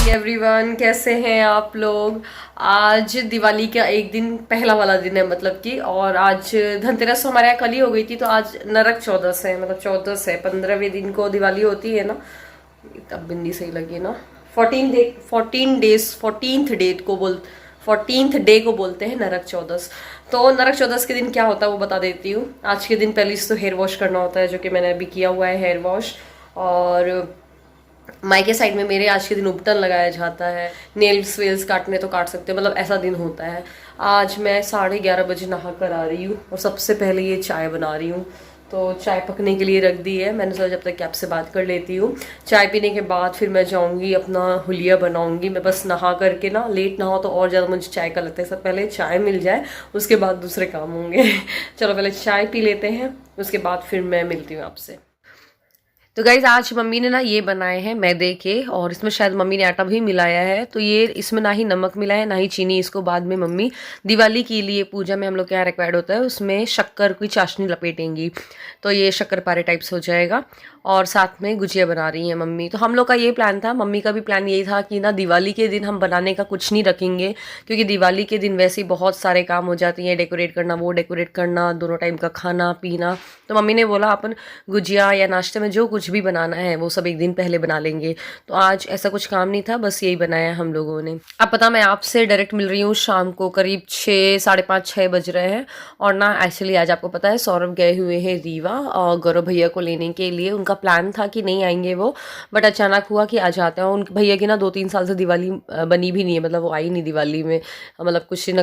Everyone, कैसे हैं आप लोग। आज दिवाली का एक दिन पहला वाला दिन है, मतलब कि, और आज धनतेरस तो हमारे यहाँ कल ही हो गई थी, तो आज नरक चौदस है, मतलब 14 है, 15वें दिन को दिवाली होती है ना। तब बिंदी सही लगी ना। 14th डे को बोलते हैं नरक चौदस। तो नरक चौदस के दिन क्या होता है वो बता देती हूँ। आज के दिन पहले तो हेयर वॉश करना होता है, जो कि मैंने अभी किया हुआ है हेयर वॉश। और मायके साइड में मेरे आज के दिन उपटन लगाया जाता है। नेल्स वेल्स काटने तो काट सकते हैं, मतलब ऐसा दिन होता है। आज मैं 11:30 बजे नहा कर आ रही हूँ और सबसे पहले ये चाय बना रही हूँ। तो चाय पकने के लिए रख दी है मैंने, सोचा जब तक कि आपसे बात कर लेती हूँ। चाय पीने के बाद फिर मैं जाऊँगी अपना हुलिया बनाऊँगी। मैं बस नहा करके ना, लेट नहा तो और ज़्यादा मुझे चाय का लगता है, सब पहले चाय मिल जाए उसके बाद दूसरे काम होंगे। चलो पहले चाय पी लेते हैं, उसके बाद फिर मैं मिलती हूँ आपसे। तो गाइज आज मम्मी ने ना ये बनाए हैं मैदे के, और इसमें शायद मम्मी ने आटा भी मिलाया है। तो ये इसमें ना ही नमक मिला है ना ही चीनी। इसको बाद में मम्मी दिवाली के लिए पूजा में हम लोग क्या रिक्वायर्ड होता है, उसमें शक्कर की चाशनी लपेटेंगी। तो ये शक्कर पारे टाइप्स हो जाएगा। और साथ में गुजिया बना रही हैं मम्मी। तो हम लोग का ये प्लान था, मम्मी का भी प्लान यही था कि ना दिवाली के दिन हम बनाने का कुछ नहीं रखेंगे, क्योंकि दिवाली के दिन वैसे ही बहुत सारे काम हो जाती हैं, डेकोरेट करना, वो डेकोरेट करना, दोनों टाइम का खाना पीना। तो मम्मी ने बोला अपन गुजिया या नाश्ते में जो कुछ भी बनाना है वो सब एक दिन पहले बना लेंगे। तो आज ऐसा कुछ काम नहीं था, बस यही बनाया हम लोगों ने। अब पता मैं आपसे डायरेक्ट मिल रही हूँ शाम को करीब 6, 5:30, 6 बज रहे हैं। और ना एक्चुअली आज आपको पता है सौरभ गए हुए हैं रीवा और गौरव भैया को लेने के लिए। उनका प्लान था कि नहीं आएंगे वो, बट अचानक हुआ कि आ जाते हैं। उन भैया की ना 2-3 साल से दिवाली बनी भी नहीं है, मतलब वो आई नहीं दिवाली में, मतलब किसी न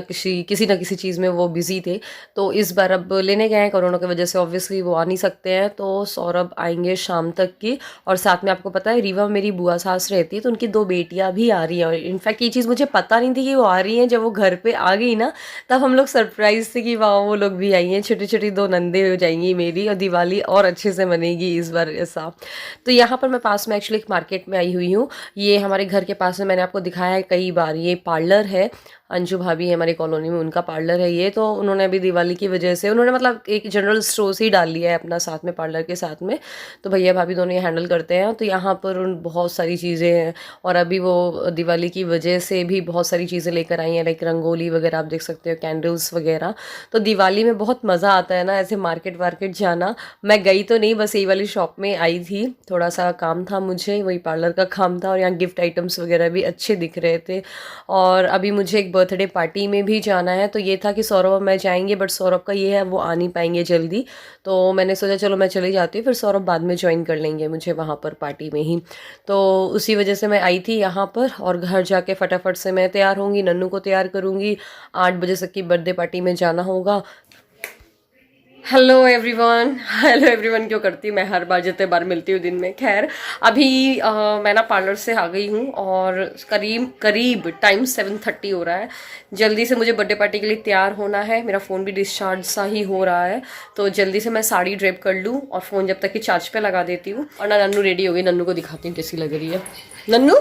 किसी चीज़ में वो बिजी थे। तो इस बार अब लेने गए हैं, कोरोना की वजह से ऑब्वियसली वो आ नहीं सकते हैं। तो सौरभ आएंगे शाम तक की। और साथ में आपको पता है रीवा में मेरी बुआ सास रहती है, तो उनकी 2 बेटियां भी आ रही हैं। और इनफैक्ट ये चीज़ मुझे पता नहीं थी कि वो आ रही हैं। जब वो घर पे आ गई ना, तब हम लोग सरप्राइज थे कि वाह वो लोग भी आई हैं। छोटी छोटी 2 नंदे हो जाएंगी मेरी, और दिवाली और अच्छे से मनेगी इस बार ऐसा। तो यहाँ पर मैं पास में एक्चुअली एक मार्केट में आई हुई हूँ। ये हमारे घर के पास में, मैंने आपको दिखाया है कई बार, ये पार्लर है। अंजू भाभी है हमारी कॉलोनी में, उनका पार्लर है ये। तो उन्होंने अभी दिवाली की वजह से उन्होंने मतलब एक जनरल स्टोर से ही डाल लिया है अपना साथ में, पार्लर के साथ में। तो भैया भाभी दोनों ये हैंडल करते हैं। तो यहाँ पर उन बहुत सारी चीज़ें हैं, और अभी वो दिवाली की वजह से भी बहुत सारी चीज़ें लेकर आई हैं, लाइक रंगोली वगैरह आप देख सकते हो, कैंडल्स वगैरह। तो दिवाली में बहुत मज़ा आता है ना ऐसे मार्केट वार्केट जाना। मैं गई तो नहीं, बस यही वाली शॉप में आई थी, थोड़ा सा काम था मुझे, वही पार्लर का काम था। और यहाँ गिफ्ट आइटम्स वगैरह भी अच्छे दिख रहे थे। और अभी मुझे एक बर्थडे पार्टी में भी जाना है। तो ये था कि सौरभ और मैं जाएंगे, बट सौरभ का ये है वो आ नहीं पाएंगे जल्दी। तो मैंने सोचा चलो मैं चली जाती हूँ, फिर सौरभ बाद में ज्वाइन कर लेंगे मुझे वहाँ पर पार्टी में ही। तो उसी वजह से मैं आई थी यहाँ पर। और घर जाके फटाफट से मैं तैयार होंगी, नन्नू को तैयार करूँगी। 8 बजे तक की बर्थडे पार्टी में जाना होगा। हेलो एवरीवन क्यों करती हूँ मैं हर बार, जितने बार मिलती हूँ दिन में। खैर अभी मैं ना पार्लर से आ गई हूँ, और करीब टाइम 7:30 हो रहा है। जल्दी से मुझे बर्थडे पार्टी के लिए तैयार होना है। मेरा फ़ोन भी डिस्चार्ज सा ही हो रहा है, तो जल्दी से मैं साड़ी ड्रेप कर लूँ और फ़ोन जब तक कि चार्ज पे लगा देती हूँ। और ना नन्नू रेडी हो गई, नन्नू को दिखाती हूँ कैसी लग रही है। नन्नू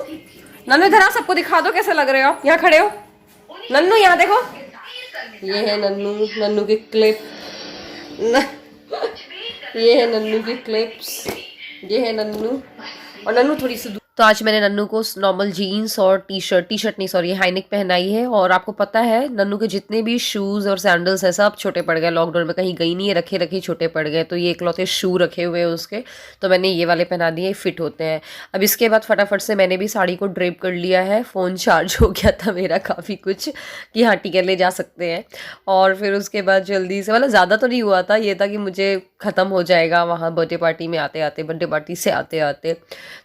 नन्नू इधर आ, सबको दिखा दो कैसे लग रहे हो आप, यहाँ खड़े हो। नन्नू यहाँ देखो, ये है नन्नू की क्लिप। ये है नन्नू की क्लिप्स, ये है नन्नू। और नन्नू थोड़ी सी तो आज मैंने नन्नू को नॉर्मल जीन्स और टी शर्ट नहीं सॉरी हाईनेक पहनाई है। और आपको पता है नन्नू के जितने भी शूज़ और सैंडल्स है सब छोटे पड़ गए, लॉकडाउन में कहीं गई नहीं है, रखे रखे छोटे पड़ गए। तो ये इकलौते शू रखे हुए हैं उसके, तो मैंने ये वाले पहना दिए, फिट होते हैं। अब इसके बाद फटाफट से मैंने भी साड़ी को ड्रेप कर लिया है। फ़ोन चार्ज हो गया था मेरा काफ़ी कुछ कि हाँ ठीक है ले जा सकते हैं। और फिर उसके बाद जल्दी से, मतलब ज़्यादा तो नहीं हुआ था, ये था कि मुझे ख़त्म हो जाएगा वहाँ बर्थडे पार्टी में आते आते, बर्थडे पार्टी से आते आते।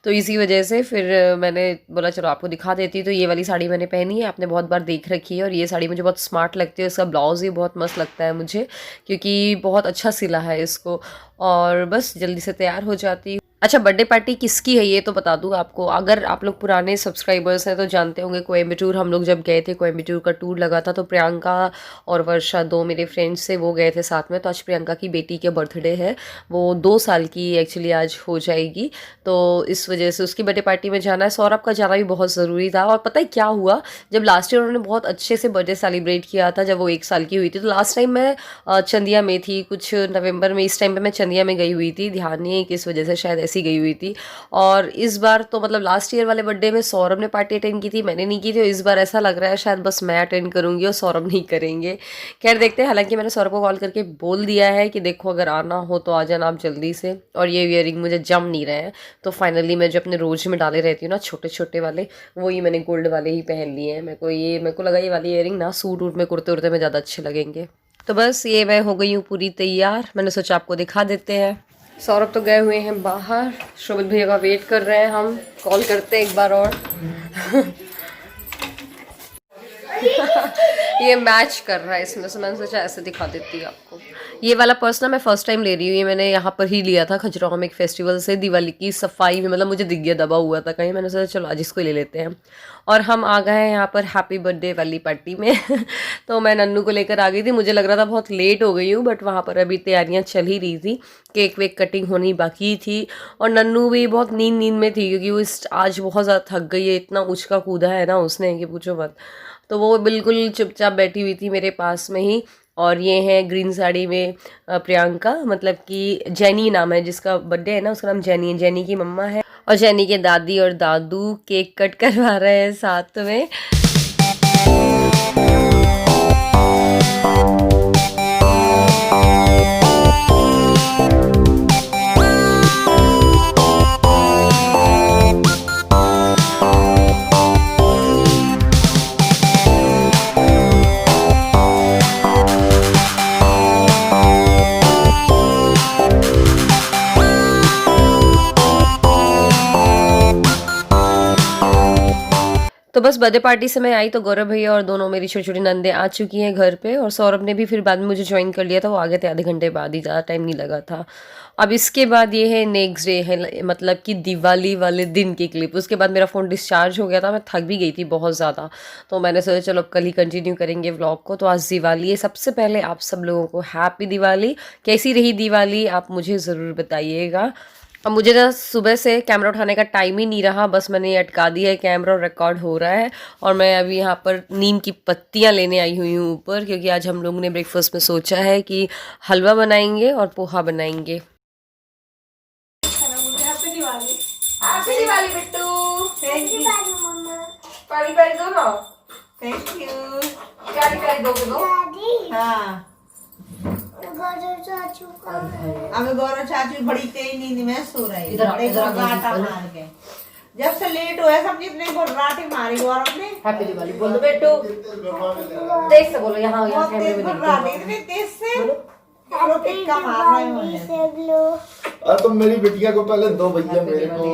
तो इसी वजह से फिर मैंने बोला चलो आपको दिखा देती हूँ। तो ये वाली साड़ी मैंने पहनी है, आपने बहुत बार देख रखी है, और ये साड़ी मुझे बहुत स्मार्ट लगती है। इसका ब्लाउज़ भी बहुत मस्त लगता है मुझे, क्योंकि बहुत अच्छा सिला है इसको। और बस जल्दी से तैयार हो जाती हूँ। अच्छा, बर्थडे पार्टी किसकी है ये तो बता दूँ आपको। अगर आप लोग पुराने सब्सक्राइबर्स हैं तो जानते होंगे, कोयम्बटूर हम लोग जब गए थे, कोयम्बटूर का टूर लगा था, तो प्रियंका और वर्षा, दो मेरे फ्रेंड्स थे, वो गए थे साथ में। तो आज प्रियंका की बेटी के बर्थडे है, वो 2 साल की एक्चुअली आज हो जाएगी, तो इस वजह से उसकी बर्थडे पार्टी में जाना है। सौरभ का जाना भी बहुत ज़रूरी था। और पता है क्या हुआ, जब लास्ट ईयर उन्होंने बहुत अच्छे से बर्थडे सेलिब्रेट किया था, जब वो 1 साल की हुई थी, तो लास्ट टाइम मैं चंदिया में थी, कुछ नवंबर में, इस टाइम पे मैं चंदिया में गई हुई थी, ध्यान नहीं है किस वजह से, शायद ऐसी गई हुई थी। और इस बार तो मतलब लास्ट ईयर वाले बर्थडे में सौरभ ने पार्टी अटेंड की थी, मैंने नहीं की थी, और इस बार ऐसा लग रहा है शायद बस मैं अटेंड करूंगी और सौरभ नहीं करेंगे। खैर देखते हैं। हालांकि मैंने सौरभ को कॉल करके बोल दिया है कि देखो अगर आना हो तो आ जाना आप जल्दी से। और ये ईयरिंग मुझे जम नहीं रहे हैं, तो फाइनली मैं जो अपने रोज में डाले रहती हूँ ना छोटे छोटे वाले, वही मैंने गोल्ड वाले ही पहन लिए हैं। मेरे को लगा ये वाली ईयरिंग ना सूट वूट में, कुर्ते उर्ते में ज़्यादा अच्छे लगेंगे। तो बस ये मैं हो गई हूँ पूरी तैयार, मैंने सोचा आपको दिखा देते हैं। सौरभ तो गए हुए हैं बाहर, शोभित भैया का वेट कर रहे हैं, हम कॉल करते हैं एक बार और। ये मैच कर रहा है इसमें से, मैंने सोचा ऐसे दिखा देती है आपको। ये वाला पर्स ना मैं फर्स्ट टाइम ले रही हूँ, ये मैंने यहाँ पर ही लिया था खजुराहो में एक फेस्टिवल से, दिवाली की सफाई में, मतलब मुझे दिख गया दबा हुआ था कहीं, मैंने सोचा चलो आज इसको ले लेते हैं। और हम आ गए हैं यहाँ पर हैप्पी बर्थडे वाली पार्टी में। तो मैं नन्नू को लेकर आ गई थी, मुझे लग रहा था बहुत लेट हो गई हूँ, बट वहाँ पर अभी तैयारियाँ चल ही रही थी, केक वेक कटिंग होनी बाकी थी। और नन्नू भी बहुत नींद में थी, क्योंकि वो आज बहुत ज़्यादा थक गई है, इतना उछका कूदा है ना उसने कि पूछो मत। तो वो बिल्कुल चुपचाप बैठी हुई थी मेरे पास में ही। और ये है ग्रीन साड़ी में प्रियंका, मतलब कि जैनी नाम है जिसका बर्थडे है ना, उसका नाम जैनी है, जैनी की मम्मा है। और जैनी के दादी और दादू केक कट करवा रहे हैं साथ में। तो बस बर्थडे पार्टी से मैं आई तो गौरव भैया और दोनों मेरी छोटी छोटी नंदे आ चुकी हैं घर पे, और सौरभ ने भी फिर बाद में मुझे ज्वाइन कर लिया था, वो आ गए थे आधे घंटे बाद ही, ज़्यादा टाइम नहीं लगा था। अब इसके बाद ये है नेक्स्ट डे है, मतलब कि दिवाली वाले दिन की क्लिप। उसके बाद मेरा फ़ोन डिस्चार्ज हो गया था, मैं थक भी गई थी बहुत ज़्यादा, तो मैंने सोचा चलो अब कल ही कंटिन्यू करेंगे व्लॉग को। तो आज दिवाली है, सबसे पहले आप सब लोगों को हैप्पी दिवाली। कैसी रही दिवाली आप मुझे ज़रूर बताइएगा। अब मुझे ना सुबह से कैमरा उठाने का टाइम ही नहीं रहा, बस मैंने ये अटका दिया है कैमरा और रिकॉर्ड हो रहा है। और मैं अभी यहाँ पर नीम की पत्तियाँ लेने आई हुई हूँ ऊपर, क्योंकि आज हम लोगों ने ब्रेकफास्ट में सोचा है कि हलवा बनाएंगे और पोहा बनाएंगे। Happy Diwali Bittu. Thank you mamma. पारी पारी दो ना। Thank you. प्यारी प्यारी दोगे दो। हाँ। गौरव चाचू बड़ी तेज नींद में सो रही है, जब से लेट हुआ सबने इतने राटे मारी गौरव ने। हैप्पी दिवाली बोल दो बेटू, तेज से बोलो, यहाँ कैमरे में इतने तेज से अरे तुम मेरी बिटिया को पहले दो भैया मेरे को,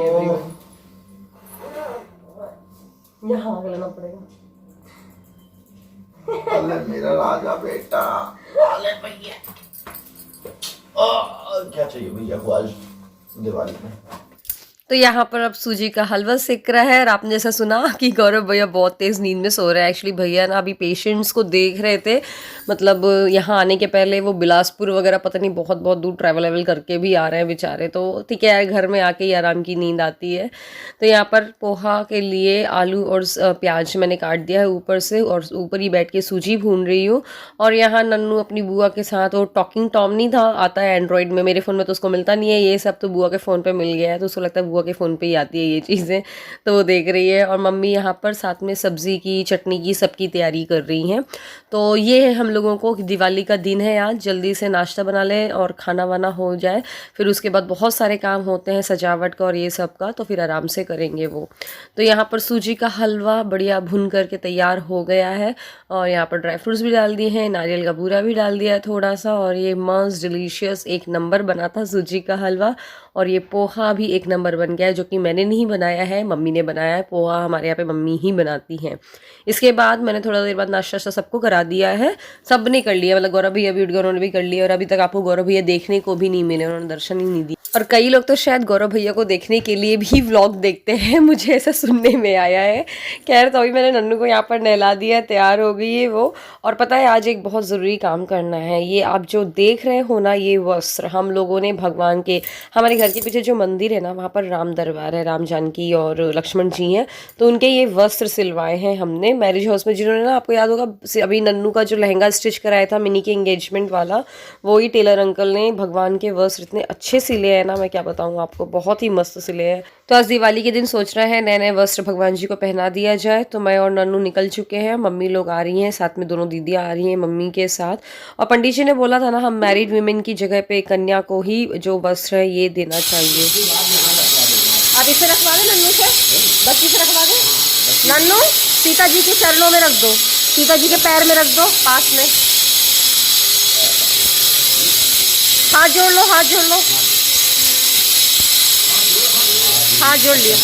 यहाँ लेना पड़ेगा। अरे मेरा राजा बेटा, अरे भैया क्या चाहिए भैया को आज दिवाली में। तो यहाँ पर अब सूजी का हलवा सेक रहा है, और आपने जैसा सुना कि गौरव भैया बहुत तेज़ नींद में सो रहे हैं। एक्चुअली भैया ना अभी पेशेंट्स को देख रहे थे, मतलब यहाँ आने के पहले वो बिलासपुर वगैरह पता नहीं बहुत बहुत दूर ट्रैवल करके भी आ रहे हैं बेचारे, तो ठीक है यार, घर में आके ही आराम की नींद आती है। तो यहाँ पर पोहा के लिए आलू और प्याज मैंने काट दिया है ऊपर से, और ऊपर ही बैठ के सूजी भून रही हूँ। और यहाँ नन्नू अपनी बुआ के साथ, वो टॉकिंग टॉम नहीं था, आता है एंड्रॉयड में, मेरे फ़ोन में तो उसको मिलता नहीं है, ये सब तो बुआ के फ़ोन पर मिल गया है, तो उसको लगता है बुआ के फ़ोन पे ही आती है ये चीज़ें, तो वो देख रही है। और मम्मी यहाँ पर साथ में सब्ज़ी की, चटनी की, सबकी तैयारी कर रही हैं। तो ये है हम लोगों को, दिवाली का दिन है आज, जल्दी से नाश्ता बना लें और खाना वाना हो जाए, फिर उसके बाद बहुत सारे काम होते हैं सजावट का और ये सब का, तो फिर आराम से करेंगे वो। तो यहाँ पर सूजी का हलवा बढ़िया भुन करके तैयार हो गया है, और यहाँ पर ड्राई फ्रूट्स भी डाल दिए हैं, नारियल का बूरा भी डाल दिया है थोड़ा सा, और ये मस्त डिलीशियस एक नंबर बना था सूजी का हलवा। और ये पोहा भी एक नंबर बन गया है, जो कि मैंने नहीं बनाया है, मम्मी ने बनाया है। पोहा हमारे यहाँ पे मम्मी ही बनाती हैं। इसके बाद मैंने थोड़ा देर बाद नाश्ता सबको करा दिया है, सब ने कर लिया, मतलब गौरव भैया भी उठ गए, उन्होंने भी कर लिया। और अभी तक आपको गौरव भैया देखने को भी नहीं मिले, उन्होंने दर्शन ही नहीं दिए। और कई लोग तो शायद गौरव भैया को देखने के लिए भी व्लॉग देखते हैं, मुझे ऐसा सुनने में आया है। खैर तो अभी मैंने नन्नू को यहाँ पर नहला दिया, तैयार हो गई है वो। और पता है आज एक बहुत ज़रूरी काम करना है। ये आप जो देख रहे हो ना, ये वस्त्र हम लोगों ने भगवान के, हमारे घर के पीछे जो मंदिर है ना, वहाँ पर राम दरबार है, राम जानकी और लक्ष्मण जी हैं, तो उनके ये वस्त्र सिलवाए हैं हमने मैरिज हाउस में। जिन्होंने ना, आपको याद होगा अभी नन्नू का जो लहंगा स्टिच कराया था मिनी के एंगेजमेंट वाला, वो ही टेलर अंकल ने भगवान के वस्त्र इतने अच्छे सिले हैं ना, मैं क्या बताऊँ आपको, बहुत ही मस्त सिले हैं। तो आज दिवाली के दिन सोच रहे हैं नए नए वस्त्र भगवान जी को पहना दिया जाए। तो मैं और नन्नू निकल चुके हैं, मम्मी लोग आ रही हैं, साथ में दोनों दीदियाँ आ रही हैं मम्मी के साथ। और पंडित जी ने बोला था ना, हम मैरिड वीमेन की जगह पे कन्या को ही जो वस्त्र है ये देना चाहिए। आप इसे रखवा दे नन्नू से, बच्ची से रखवा दे। नन्नू सीता जी के चरणों में रख दो, सीता जी के पैर में रख दो, पास में। हाथ जोड़ लो, हाथ जोड़ लो, हाथ जोड़ लिया।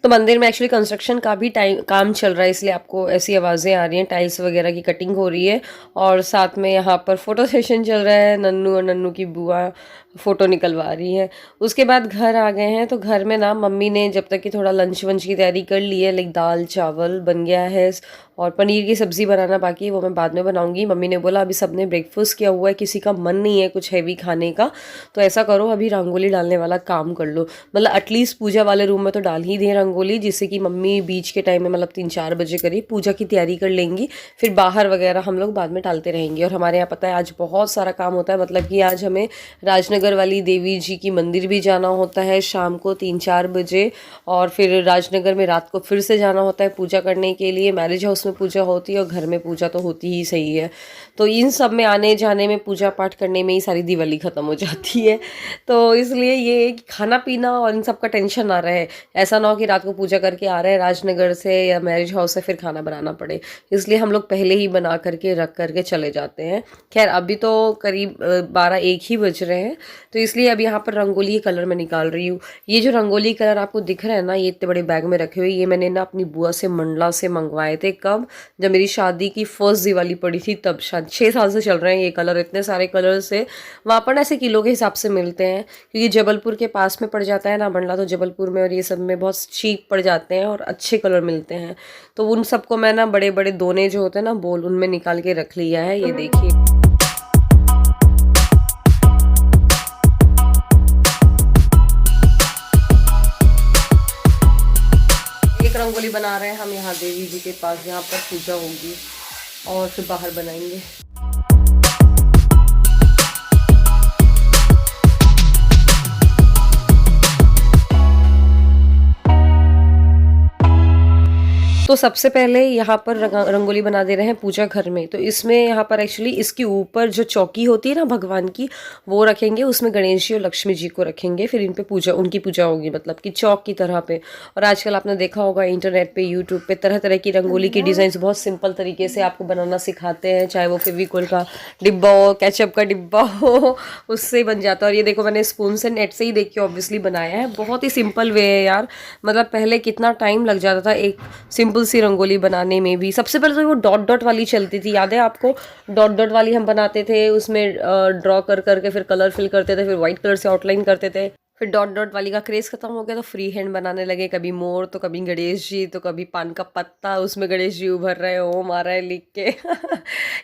तो मंदिर में एक्चुअली कंस्ट्रक्शन का भी काम चल रहा है, इसलिए आपको ऐसी आवाज़ें आ रही हैं, टाइल्स वगैरह की कटिंग हो रही है। और साथ में यहाँ पर फोटो सेशन चल रहा है, नन्नू और नन्नू की बुआ फ़ोटो निकलवा रही है। उसके बाद घर आ गए हैं, तो घर में ना मम्मी ने जब तक कि थोड़ा लंच वंच की तैयारी कर ली है, लाइक दाल चावल बन गया है और पनीर की सब्ज़ी बनाना बाकी है, वो मैं बाद में बनाऊंगी। मम्मी ने बोला अभी सबने ब्रेकफास्ट किया हुआ है, किसी का मन नहीं है कुछ हैवी खाने का, तो ऐसा करो अभी रंगोली डालने वाला काम कर लो। मतलब एटलीस्ट पूजा वाले रूम में तो डाल ही दें रंगोली, जिससे कि मम्मी बीच के टाइम में मतलब 3-4 बजे करीब पूजा की तैयारी कर लेंगी, फिर बाहर वगैरह हम लोग बाद में डालते रहेंगे। और हमारे यहाँ पता है आज बहुत सारा काम होता है, मतलब कि आज हमें राजनगर वाली देवी जी की मंदिर भी जाना होता है शाम को 3-4 बजे, और फिर राजनगर में रात को फिर से जाना होता है पूजा करने के लिए। मैरिज हाउस में पूजा होती है और घर में पूजा तो होती ही सही है, तो इन सब में आने जाने में, पूजा पाठ करने में ही सारी दिवाली ख़त्म हो जाती है। तो इसलिए ये कि खाना पीना और इन सब का टेंशन ना रहे, ऐसा ना हो कि रात को पूजा करके आ रहे हैं राजनगर से या मैरिज हाउस से फिर खाना बनाना पड़े, इसलिए हम लोग पहले ही बना करके रख करके चले जाते हैं। खैर अभी तो करीब 12-1 ही बज रहे हैं, तो इसलिए अब यहाँ पर रंगोली के कलर मैं निकाल रही हूँ। ये जो रंगोली कलर आपको दिख रहा है ना, ये इतने बड़े बैग में रखे हुए, ये मैंने ना अपनी बुआ से मंडला से मंगवाए थे। कब? जब मेरी शादी की फर्स्ट दिवाली पड़ी थी तब, शायद 6 साल से चल रहे हैं ये कलर। इतने सारे कलर्स है, वहाँ पर ऐसे किलो के हिसाब से मिलते हैं, क्योंकि जबलपुर के पास में पड़ जाता है ना मंडला, तो जबलपुर में और ये सब में बहुत चीप पड़ जाते हैं और अच्छे कलर मिलते हैं। तो उन सबको मैं ना बड़े बड़े दोने जो होते हैं ना बोल, उनमें निकाल के रख लिया है। ये देखिए, रंगोली बना रहे हैं हम यहाँ देवी जी के पास जहाँ पर पूजा होगी, और फिर बाहर बनाएंगे। तो सबसे पहले यहाँ पर रंगोली बना दे रहे हैं पूजा घर में। तो इसमें यहाँ पर एक्चुअली इसके ऊपर जो चौकी होती है ना भगवान की, वो रखेंगे, उसमें गणेश जी और लक्ष्मी जी को रखेंगे, फिर इन पे पूजा, उनकी पूजा होगी, मतलब कि चौक की तरह पे। और आजकल आपने देखा होगा इंटरनेट पे, यूट्यूब पे तरह तरह की रंगोली की डिज़ाइन बहुत सिंपल तरीके से आपको बनाना सिखाते हैं, चाहे वो फेविकोल का डिब्बा हो, केचप का डिब्बा हो, उससे बन जाता है। और ये देखो मैंने स्पून से नेट से ही देख के ऑब्वियसली बनाया है, बहुत ही सिंपल वे है यार। मतलब पहले कितना टाइम लग जाता था एक सिंपल सी रंगोली बनाने में भी। सबसे पहले तो वो डॉट डॉट वाली चलती थी, याद है आपको? डॉट डॉट वाली हम बनाते थे, उसमें ड्रॉ कर करके फिर कलर फिल करते थे, फिर वाइट कलर से आउटलाइन करते थे। फिर डॉट डॉट वाली का क्रेज़ खत्म हो गया, तो फ्री हैंड बनाने लगे, कभी मोर तो कभी गणेश जी, तो कभी पान का पत्ता, उसमें गणेश जी उभर रहे हो, ओम आ रहा है लिख के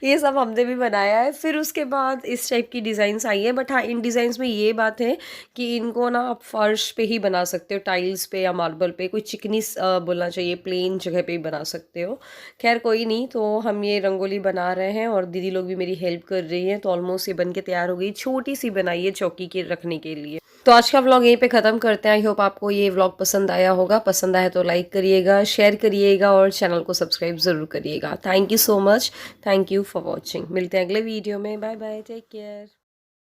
ये सब हमने भी बनाया है। फिर उसके बाद इस टाइप की डिज़ाइंस आई है, बट हाँ इन डिज़ाइंस में ये बात है कि इनको ना आप फर्श पे ही बना सकते हो, टाइल्स पे या मार्बल पे, कोई चिकनी बोलना चाहिए, प्लेन जगह पे ही बना सकते हो। खैर कोई नहीं, तो हम ये रंगोली बना रहे हैं और दीदी लोग भी मेरी हेल्प कर रही हैं, तो ऑलमोस्ट ये बन के तैयार हो गई। छोटी सी बनाई है चौकी के रखने के लिए। तो आज का व्लॉग यहीं पे ख़त्म करते हैं। आई होप आपको ये व्लॉग पसंद आया होगा। पसंद आया तो लाइक करिएगा, शेयर करिएगा और चैनल को सब्सक्राइब ज़रूर करिएगा। Thank you so much, thank you for watching. मिलते हैं अगले वीडियो में। Bye bye, take care.